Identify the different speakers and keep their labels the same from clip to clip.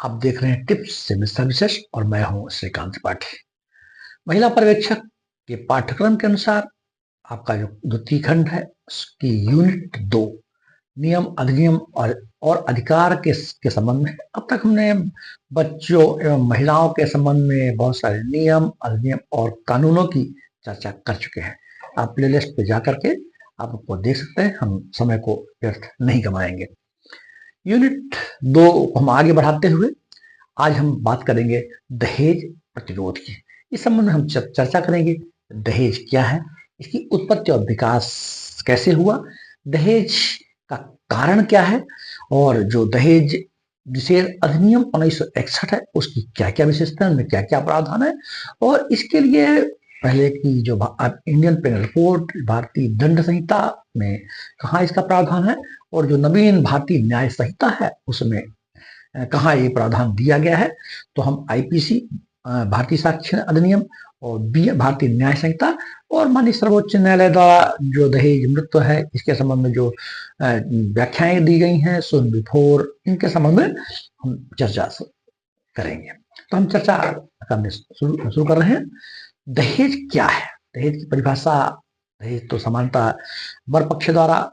Speaker 1: आप देख रहे हैं टिप्स सिविल सर्विसेज और मैं हूं श्रीकांत त्रिपाठी। महिला पर्यवेक्षक के पाठ्यक्रम के अनुसार आपका जो द्वितीय खंड है उसकी यूनिट 2 नियम अधिनियम और अधिकार के संबंध में अब तक हमने बच्चों एवं महिलाओं के संबंध में बहुत सारे नियम अधिनियम और कानूनों की चर्चा कर चुके हैं। आप प्लेलिस्ट पे जाकर के आप उसको देख सकते हैं। हम समय को व्यर्थ नहीं गवाएंगे। यूनिट 2 को हम आगे बढ़ाते हुए आज हम बात करेंगे दहेज प्रतिरोध की। इस संबंध में हम चर्चा करेंगे दहेज क्या है, इसकी उत्पत्ति और विकास कैसे हुआ, दहेज का कारण क्या है और जो दहेज निषेध अधिनियम 1961 है उसकी क्या क्या विशेषता है, उनमें क्या क्या प्रावधान है और इसके लिए पहले की जो इंडियन पेनल कोड भारतीय दंड संहिता में कहाँ इसका प्रावधान है और जो नवीन भारतीय न्याय संहिता है उसमें कहाँ ये प्रावधान दिया गया है। तो हम आईपीसी भारतीय साक्ष्य अधिनियम और भारतीय न्याय संहिता और माननीय सर्वोच्च न्यायालय द्वारा जो दहेज मृत्यु है इसके संबंध में जो व्याख्याएं दी गई हैं सुन बिफोर, इनके संबंध में हम चर्चा करेंगे। तो हम चर्चा करने शुरू कर रहे हैं। दहेज क्या है? दहेज की परिभाषा, दहेज तो सामान्यतः वर पक्ष द्वारा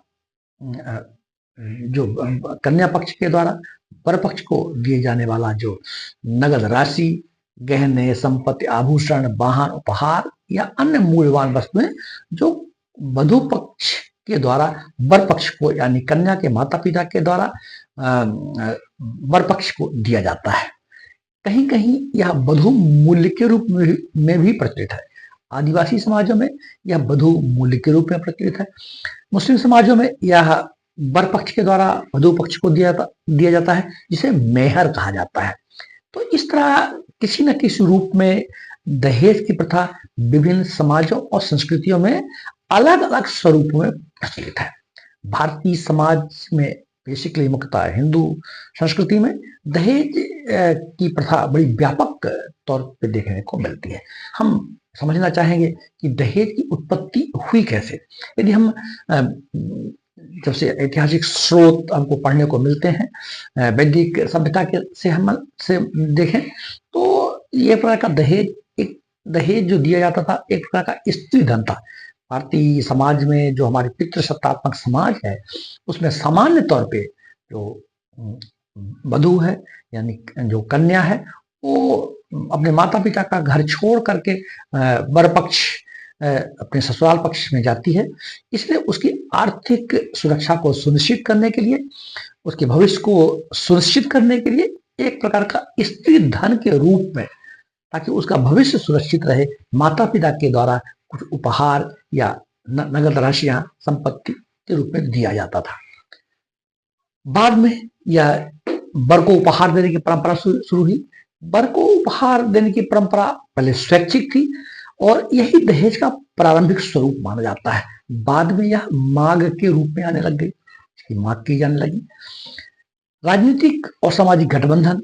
Speaker 1: जो कन्या पक्ष के द्वारा वर पक्ष को दिए जाने वाला जो नगद राशि, गहने, संपत्ति, आभूषण, वाहन, उपहार या अन्य मूल्यवान वस्तुएं जो वधु पक्ष के द्वारा वर पक्ष को यानी कन्या के माता पिता के द्वारा वर पक्ष को दिया जाता है। कहीं कहीं यह वधु मूल्य के रूप में भी प्रचलित है। आदिवासी समाजों में यह वधु मूल्य के रूप में प्रचलित है। मुस्लिम समाजों में यह वर पक्ष के द्वारा वधु पक्ष को दिया जाता है, जिसे मेहर कहा जाता है। तो इस तरह किसी न किसी रूप में दहेज की प्रथा विभिन्न समाजों और संस्कृतियों में अलग अलग स्वरूपों में प्रचलित है। भारतीय समाज में बेसिकली मुख्यतः हिंदू संस्कृति में दहेज की प्रथा बड़ी व्यापक तौर पे देखने को मिलती है। हम समझना चाहेंगे कि दहेज की उत्पत्ति हुई कैसे। यदि हम जब से ऐतिहासिक स्रोत हमको पढ़ने को मिलते हैं, वैदिक सभ्यता के से देखें तो ये प्रकार का दहेज जो दिया जाता था एक प्रकार का स्त्री धन था। भारतीय समाज में जो हमारे पितृसत्तात्मक समाज है उसमें सामान्य तौर पे जो वधू है यानी जो कन्या है वो अपने माता पिता का घर छोड़ करके वर पक्ष अपने ससुराल पक्ष में जाती है। इसलिए उसकी आर्थिक सुरक्षा को सुनिश्चित करने के लिए, उसके भविष्य को सुनिश्चित करने के लिए एक प्रकार का स्त्री धन के रूप में, ताकि उसका भविष्य सुरक्षित रहे, माता पिता के द्वारा कुछ उपहार या नगद राशियां संपत्ति के रूप में दिया जाता था। बाद में यह वर को उपहार देने की परंपरा शुरू हुई। वर को उपहार देने की परंपरा पहले स्वैच्छिक थी और यही दहेज का प्रारंभिक स्वरूप माना जाता है। बाद में यह मांग के रूप में आने लग गई, इसकी मांग की जाने लगी। राजनीतिक और सामाजिक गठबंधन,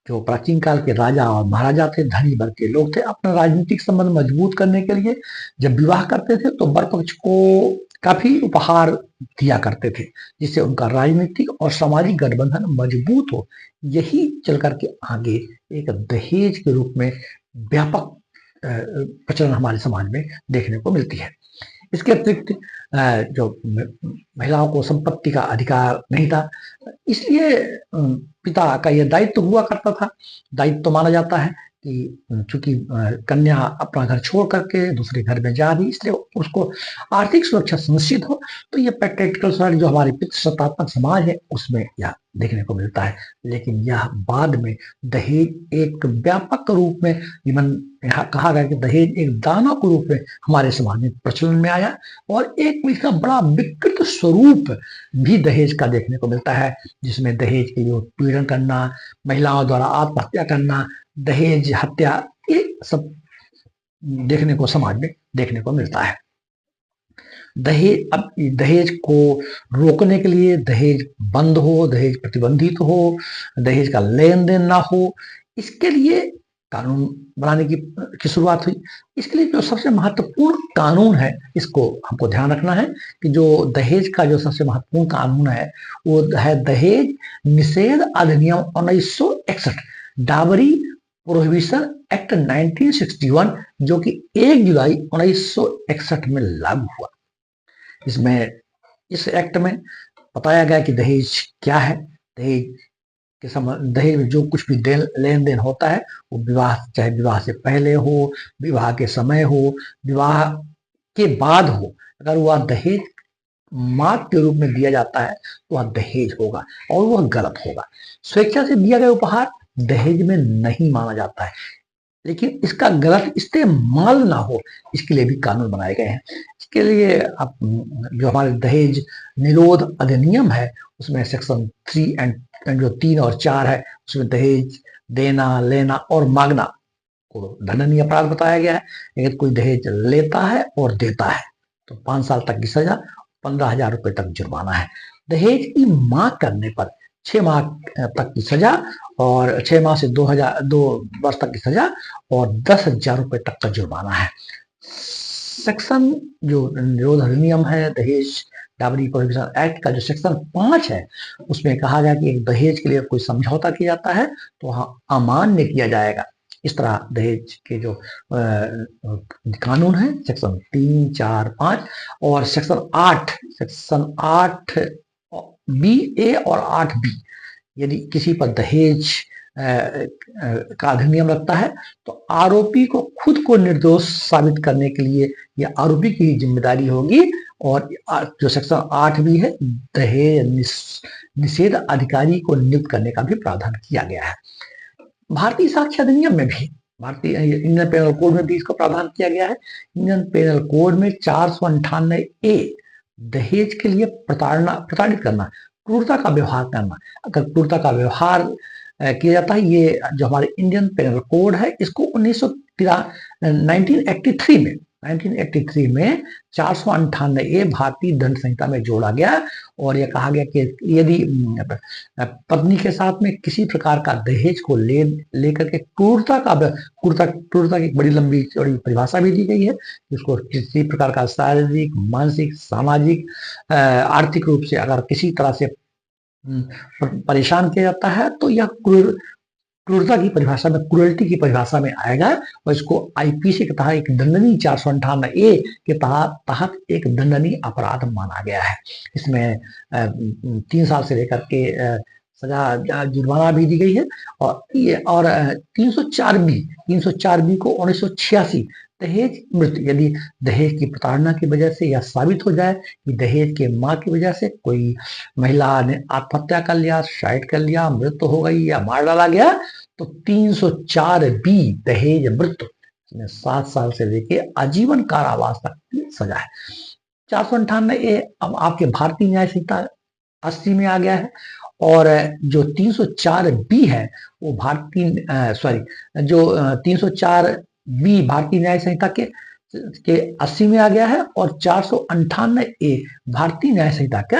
Speaker 1: जो प्राचीन काल के राजा और महाराजा थे, धनी वर्ग के लोग थे, अपना राजनीतिक संबंध मजबूत करने के लिए जब विवाह करते थे तो वर पक्ष को काफी उपहार दिया करते थे, जिससे उनका राजनीतिक और सामाजिक गठबंधन मजबूत हो। यही चल करके आगे एक दहेज के रूप में व्यापक प्रचलन हमारे समाज में देखने को मिलती है। इसके अतिरिक्त जो महिलाओं को संपत्ति का अधिकार नहीं था, इसलिए पिता का यह दायित्व हुआ करता था। दायित्व माना जाता है कि चूंकि कन्या अपना घर छोड़ करके दूसरे घर में जा रही, इसलिए उसको आर्थिक सुरक्षा सुनिश्चित हो। तो ये पैट्रियार्कल सोसाइटी जो हमारी पितृसत्तात्मक समाज है उसमें यह देखने को मिलता है। लेकिन यह बाद में दहेज एक व्यापक रूप में, कहा गया कि दहेज एक दानव के रूप में हमारे समाज में प्रचलन में आया और एक इसका बड़ा विकृत स्वरूप भी दहेज का देखने को मिलता है, जिसमें दहेज के लिए उत्पीड़न करना, महिलाओं द्वारा आत्महत्या करना, दहेज हत्या, ये सब देखने को समाज में देखने को मिलता है। दहेज को रोकने के लिए दहेज बंद हो, दहेज प्रतिबंधित हो, दहेज का लेन देन ना हो, इसके लिए कानून बनाने की शुरुआत हुई। इसके लिए जो सबसे महत्वपूर्ण कानून है, इसको हमको ध्यान रखना है कि जो दहेज का जो सबसे महत्वपूर्ण कानून है वो है दहेज निषेध अधिनियम 1961, डावरी प्रोहिबिशन एक्ट 1961, जो कि 1 जुलाई 1961 में लागू हुआ। इसमें इस एक्ट में बताया गया कि दहेज क्या है। दहेज में जो कुछ भी लेन देन होता है वो विवाह, चाहे विवाह से पहले हो, विवाह के समय हो, विवाह के बाद हो, अगर वह दहेज मांग के रूप में दिया जाता है तो वह दहेज होगा और वह गलत होगा। स्वेच्छा से दिया गया उपहार दहेज में नहीं माना जाता है, लेकिन इसका गलत इस्तेमाल ना हो इसके लिए भी कानून बनाए गए हैं। इसके लिए अब जो हमारे दहेज निरोध अधिनियम है उसमें सेक्शन 3 एंड जो 3 और 4 है उसमें दहेज देना, लेना और मांगना को दंडनीय अपराध बताया गया है। अगर कोई दहेज लेता है और देता है तो 5 साल तक की सजा, 15,000 रुपए तक जुर्माना है। दहेज की मांग करने पर 6 माह तक की सजा और 6 माह से 2 वर्ष तक की सजा और 10,000 रुपए तक का जुर्माना है। सेक्शन जो निरोध अधिनियम है दहेज डावरी प्रोहिबिशन एक्ट का जो सेक्शन 5 है उसमें कहा गया कि दहेज के लिए कोई समझौता किया जाता है तो वहां अमान्य किया जाएगा। इस तरह दहेज के जो कानून है सेक्शन 3, 4, 5 और सेक्शन 8 बी ए और 8 बी, यदि किसी पर दहेज का अधिनियम लगता है तो आरोपी को खुद को निर्दोष साबित करने के लिए यह आरोपी की जिम्मेदारी होगी। और जो सेक्शन 8 भी है दहेज निषेध अधिकारी को नियुक्त करने का भी प्रावधान किया गया है। भारतीय साक्ष्य अधिनियम में भी, भारतीय इंडियन पेनल कोड में भी इसका प्रावधान किया गया है। इंडियन पेनल कोड में 498A दहेज के लिए प्रताड़ित करना, क्रूरता का व्यवहार करना, अगर क्रूरता का व्यवहार किया जाता है, ये जो हमारे इंडियन पेनल कोड है इसको 1983 में 498A भारतीय दंड संहिता में जोड़ा गया और यह कहा गया कि यदि पत्नी के साथ में किसी प्रकार का दहेज को लेकर के क्रूरता की बड़ी लंबी चौड़ी परिभाषा भी दी गई है, जिसको किसी प्रकार का शारीरिक, मानसिक, सामाजिक, आर्थिक रूप से अगर किसी तरह से परेशान किया जाता है तो यह क्रूरता की परिभाषा में, क्रूरल्टी की परिभाषा में आएगा और इसको आईपीसी के तहत एक दंडनीय 498A के तहत एक दंडनीय अपराध माना गया है। इसमें 3 साल से लेकर के सजा, जुर्माना भी दी गई है। और 304B को 1986 दहेज मृत्यु, यदि दहेज की प्रताड़ना की वजह से यह साबित हो जाए कि दहेज के मां की वजह से कोई महिला ने आत्महत्या कर लिया, सुसाइड कर लिया, मृत्यु हो गई या मार डाला गया तो 304B दहेज मृत्यु में 7 साल से लेकर आजीवन कारावास तक की सजा है। 498A अब आपके भारतीय न्याय संहिता 80 में आ गया है और जो 304B है वो जो 304B भारतीय न्याय संहिता के 80 में आ गया है और 498A भारतीय न्याय संहिता की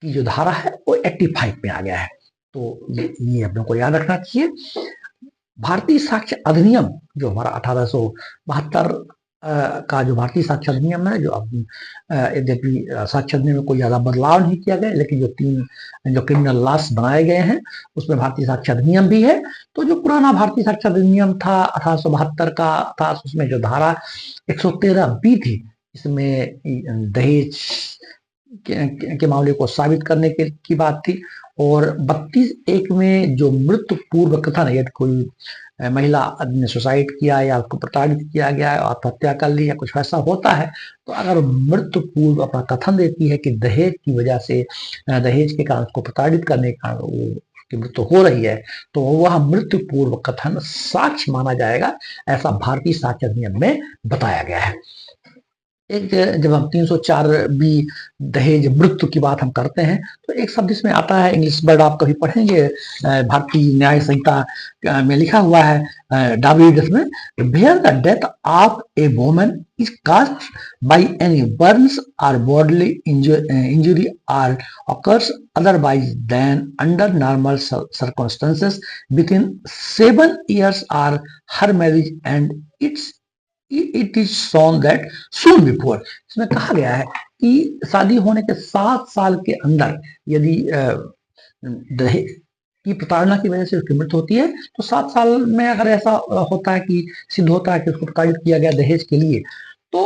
Speaker 1: जो धारा है वो 85 में आ गया है। तो ये आप लोगों को याद रखना चाहिए। भारतीय साक्ष्य अधिनियम जो हमारा 1872 का जो भारतीय साक्ष्य अधिनियम है, जो यद्यपि साक्ष्य अधिनियम में कोई ज्यादा बदलाव नहीं किया गया, लेकिन जो 3 जो क्रिमिनल लॉस बनाए गए हैं उसमें भारतीय साक्ष्य अधिनियम भी है। तो जो पुराना भारतीय साक्ष्य अधिनियम था 1872 का था, उसमें जो धारा 113B थी, इसमें दहेज के मामले को साबित करने की बात थी। और 32(1) में जो मृत्यु पूर्व कथन, यदि कोई महिला ने सुसाइड किया या उसको प्रताड़ित किया गया, आत्महत्या कर ली या कुछ ऐसा होता है, तो अगर मृत्यु पूर्व अपना कथन देती है कि दहेज की वजह से, दहेज के कारण उसको प्रताड़ित करने का उसकी मृत्यु हो रही है, तो वह मृत्यु पूर्व कथन साक्ष्य माना जाएगा, ऐसा भारतीय साक्ष्य अधिनियम में बताया गया है। एक जब हम 304 बी दहेज मृत्यु की बात हम करते हैं तो एक शब्द इसमें आता है, इंग्लिश वर्ड आप कभी पढ़ेंगे, भारतीय न्याय संहिता में लिखा हुआ है डाब्ल्यूडीएस में, where the death of a woman is caused by any burns or bodily injury or occurs otherwise than under normal circumstances within 7 years or her marriage and it is shown that soon before, इसमें कहा गया है कि शादी होने के 7 साल के अंदर यदि दहेज की प्रताड़ना की वजह से उसकी मृत्यु होती है तो 7 साल में अगर ऐसा होता है कि सिद्ध होता है कि उसको प्रताड़ित किया गया दहेज के लिए, तो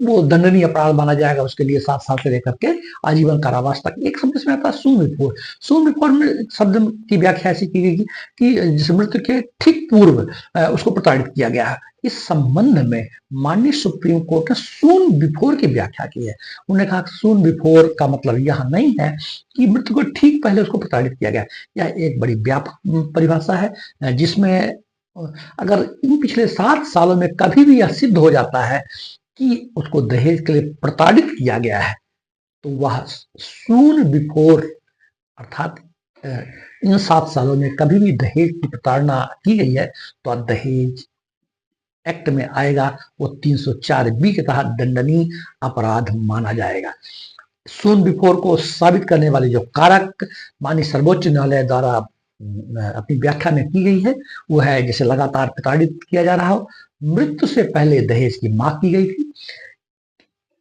Speaker 1: वो दंडनीय अपराध माना जाएगा, उसके लिए 7 साल से लेकर के आजीवन कारावास तक। एक शब्द इसमें आता है सून बिफोर। सून बिफोर में शब्द की व्याख्या ऐसी की गई कि जिस मृत्यु के ठीक पूर्व उसको प्रताड़ित किया गया है। इस संबंध में माननीय सुप्रीम कोर्ट ने सून बिफोर की व्याख्या की है। उन्होंने कहा सून बिफोर का मतलब यह नहीं है कि मृत्यु को ठीक पहले उसको प्रताड़ित किया गया। यह एक बड़ी व्यापक परिभाषा है जिसमें अगर इन पिछले 7 सालों में कभी भी यह सिद्ध हो जाता है कि उसको दहेज के लिए प्रताड़ित किया गया है तो वह सून बिफोर, अर्थात इन 7 सालों में कभी भी दहेज की प्रताड़ना की गई है तो दहेज एक्ट में आएगा, वो 304 बी के तहत दंडनीय अपराध माना जाएगा। सून बिफोर को साबित करने वाले जो कारक माननीय सर्वोच्च न्यायालय द्वारा अपनी व्याख्या में की गई है वो है जैसे लगातार प्रताड़ित किया जा रहा हो, मृत्यु से पहले दहेज की मांग की गई थी,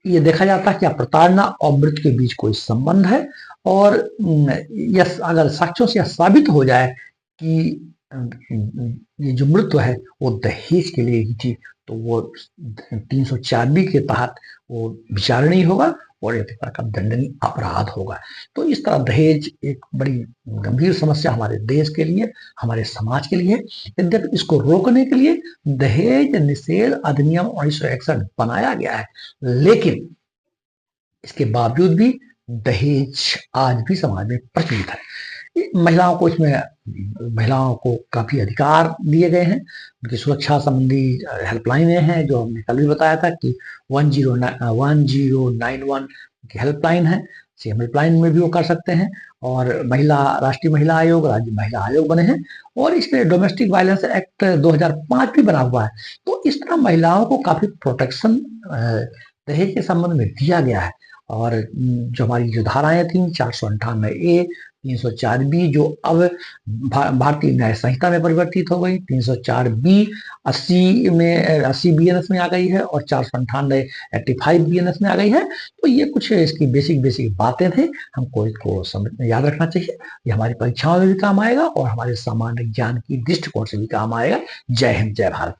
Speaker 1: ये देखा जाता है क्या प्रताड़ना और मृत्यु के बीच कोई संबंध है, और यह अगर साक्ष्यों से यह साबित हो जाए कि ये जो मृत्यु है वो दहेज के लिए ही थी तो वो 304 बी के तहत वो विचारणीय होगा और एक प्रकार का दंडनीय अपराध होगा। तो इस तरह दहेज एक बड़ी गंभीर समस्या हमारे देश के लिए, हमारे समाज के लिए। यद्यपि इसको रोकने के लिए दहेज निषेध अधिनियम 1961 बनाया गया है, लेकिन इसके बावजूद भी दहेज आज भी समाज में प्रचलित है। महिलाओं को इसमें महिलाओं को काफी अधिकार दिए गए हैं, उनकी सुरक्षा संबंधी हेल्पलाइनें हैं जो हमने कल भी बताया था कि 1091 की हेल्पलाइन है, सेम हेल्पलाइन में भी वो कर सकते हैं। और महिला राष्ट्रीय महिला आयोग, राज्य महिला आयोग बने हैं और इसके डोमेस्टिक वायलेंस एक्ट 2005 भी बना हुआ है। तो इस तरह महिलाओं को काफी प्रोटेक्शन दहेज के संबंध में दिया गया है। और जो हमारी जो धाराएं थी 498A 304B जो अब भारतीय न्याय संहिता में परिवर्तित हो गई, 304B 80 BNS में आ गई है और 498 85 BNS में आ गई है। तो ये कुछ इसकी बेसिक बातें थे, हमको इसको याद रखना चाहिए। ये हमारी परीक्षाओं में भी काम आएगा और हमारे सामान्य ज्ञान की दृष्टिकोण से भी काम आएगा। जय हिंद, जय भारत।